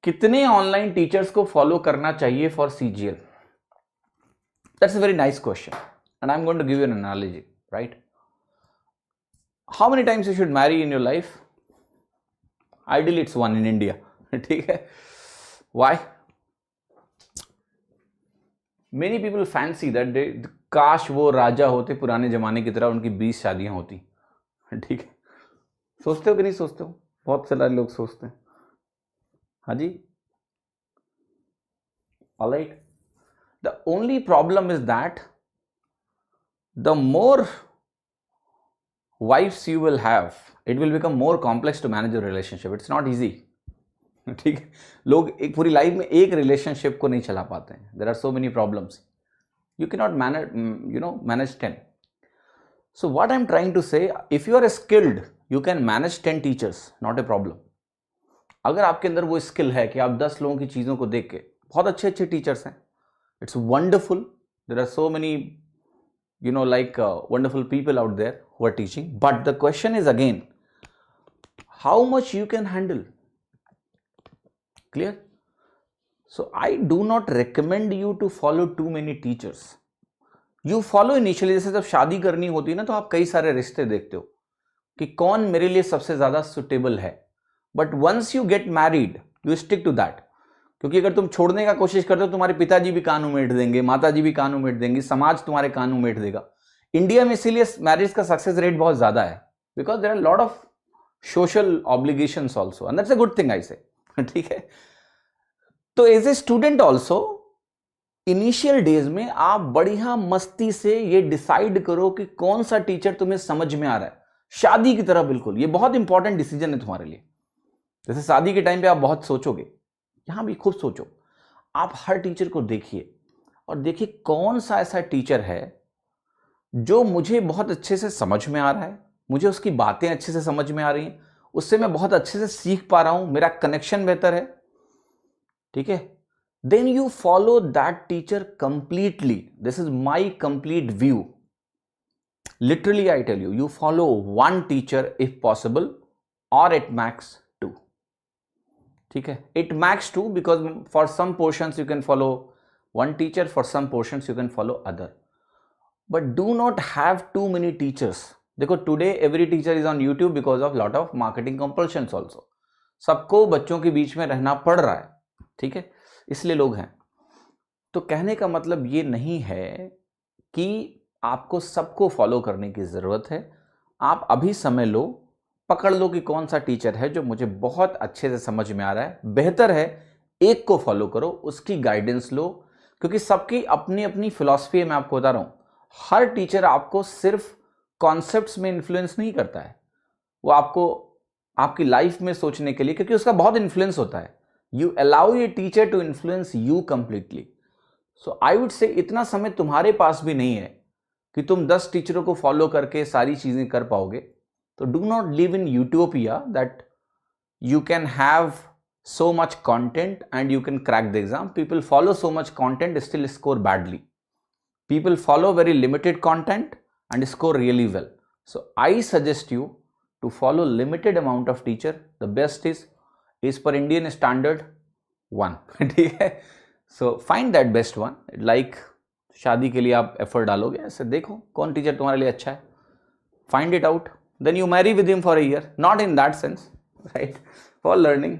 कितने online teachers को follow करना चाहिए for CGL? That's a very nice question and I am going to give you an analogy, right? How many times you should marry in your life? Ideally it's one in India, ठीक है? Why? Many people fancy that काश वो राजा होते पुराने जमाने की तरह, उनकी 20 शादियां होती, ठीक है? सोचते हो कि नहीं सोचते हो? बहुत सारे लोग सोचते हैं, हाँ जी। Alright, the only problem is that the more wives you will have, it will become more complex to manage your relationship. It's not easy, ठीक है? लोग एक पूरी लाइफ में एक रिलेशनशिप को नहीं चला पाते हैं. There are so many problems. You cannot manage 10. So what I'm trying to say, if you are skilled, you can manage 10 teachers, not a problem. अगर आपके अंदर वो स्किल है कि आप 10 लोगों की चीज़ों को देख के, बहुत अच्छे अच्छे टीचर्स हैं, it's wonderful. There are so many wonderful people out there who are teaching, but the question is again, how much you can handle? Clear? So I do not recommend you to follow too many teachers. You follow initially, जैसे जब शादी करनी होती है ना, तो आप कई सारे रिश्ते देखते हो कि कौन मेरे लिए सबसे ज्यादा सुटेबल है, but once you get married you stick to that. क्योंकि अगर तुम छोड़ने का कोशिश करते हो, तुम्हारे पिताजी भी कान उमेट देंगे, माताजी भी कान उमेट देंगी, समाज तुम्हारे कान उमेट देगा. इंडिया में इसीलिए मैरिज का सक्सेस रेट बहुत ज्यादा है, because there are lot of social obligations also, and that's a good thing I say, ठीक है? तो as a student also initial days में आप बढ़िया मस्ती से ये डिसाइड करो कि कौन सा टीचर तुम्हें समझ में आ रहा है, शादी की तरह. बिल्कुल, ये बहुत इंपॉर्टेंट डिसीजन है तुम्हारे लिए. जैसे शादी के टाइम पे आप बहुत सोचोगे, यहां भी खूब सोचो. आप हर टीचर को देखिए और देखिए कौन सा ऐसा टीचर है जो मुझे बहुत अच्छे से समझ में आ रहा है, मुझे उसकी बातें अच्छे से समझ में आ रही हैं, उससे मैं बहुत अच्छे से सीख पा रहा हूं, मेरा कनेक्शन बेहतर है, ठीक है? Then you follow that teacher completely. This is my complete view. Literally I tell you, you follow one teacher if possible, और एट मैक्स 2, ठीक है? It max 2 because for some portions you can follow one teacher, for some portions you can follow other, but do not have too many teachers. देखो, today every teacher is on YouTube because of lot of marketing compulsions also. सबको बच्चों के बीच में रहना पड़ रहा है, ठीक है? इसलिए लोग हैं. तो कहने का मतलब ये नहीं है कि आपको सबको फॉलो करने की जरूरत है. आप अभी समय लो, पकड़ लो कि कौन सा टीचर है जो मुझे बहुत अच्छे से समझ में आ रहा है. बेहतर है एक को फॉलो करो, उसकी गाइडेंस लो, क्योंकि सबकी अपनी अपनी फिलॉसफी है. मैं आपको बता रहा हूं, हर टीचर आपको सिर्फ कॉन्सेप्ट्स में इन्फ्लुएंस नहीं करता है, वो आपको आपकी लाइफ में सोचने के लिए, क्योंकि उसका बहुत इन्फ्लुएंस होता है. You allow a teacher to influence you completely. So I would say इतना समय तुम्हारे पास भी नहीं है कि तुम 10 टीचरों को फॉलो करके सारी चीजें कर पाओगे. तो do not live in utopia that you can have so much content and you can crack the exam. People follow so much content, still score badly. People follow very limited content and score really well. So I suggest you to follow limited amount of teacher. The best is per Indian standard 1. ठीक है? So find that best one. Like शादी के लिए आप effort डालोगे, ऐसे देखो कौन टीचर तुम्हारे लिए अच्छा है. Find it out. Then you marry with him for a year. Not in that sense, right? For learning.